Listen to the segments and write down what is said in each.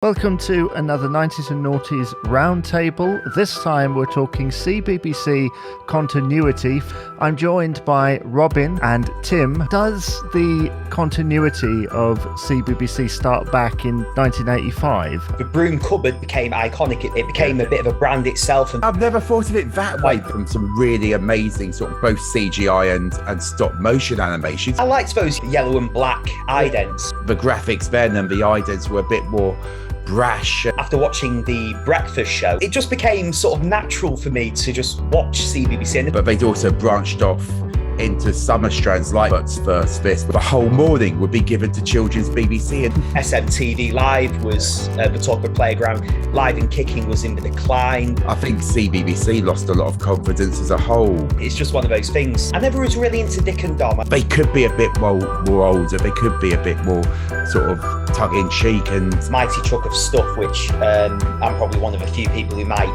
Welcome to another 90s and Noughties Roundtable. This time we're talking CBBC continuity. I'm joined by Robin and Tim. Does the continuity of CBBC start back in 1985? The broom cupboard became iconic. It became a bit of a brand itself. And I've never thought of it that way, from some really amazing sort of both CGI and stop motion animations. I liked those yellow and black idents. The graphics then and the idents were a bit more brash. After watching the breakfast show, it just became sort of natural for me to just watch CBBC. But they'd also branched off into summer strands like Butt's First Fist. The whole morning would be given to children's BBC. And SMTV Live was the talk of the playground. Live and Kicking was in the decline. I think CBBC lost a lot of confidence as a whole. It's just one of those things. I never was really into Dick and Dahmer. They could be a bit more older. They could be a bit more sort of tongue-in-cheek and Mighty Truck of Stuff, which I'm probably one of a few people who might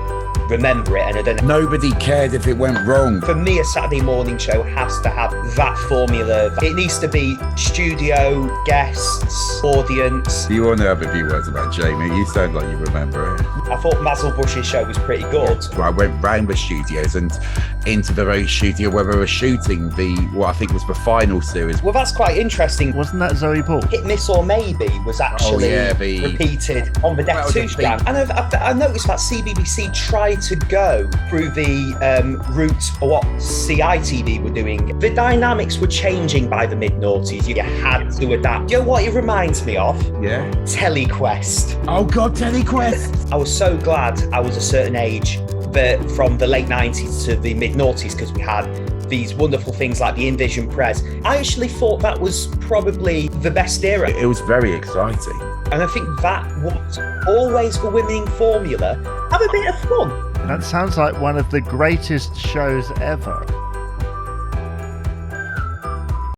remember it, and I don't know. Nobody cared if it went wrong. For me, a Saturday morning show has to have that formula. It needs to be studio, guests, audience. You want to have a few words about Jamie? You sound like you remember it. I thought Mazel Bush's show was pretty good. I went round the studios and into the very studio where we were shooting what I think was the final series. Well, that's quite interesting. Wasn't that Zoe Ball? Hit, Miss or Maybe was actually repeated on the Deck 2 strand. And I noticed that CBBC tried to go through the route of what CITV were doing. The dynamics were changing by the mid-noughties. You had to adapt. You know what it reminds me of? Yeah. TeleQuest. Oh God, TeleQuest! I was so glad I was a certain age from the late 90s to the mid-noughties, because we had these wonderful things like the InVision Press. I actually thought that was probably the best era. It was very exciting. And I think that was always the winning formula. Have a bit of fun. That sounds like one of the greatest shows ever.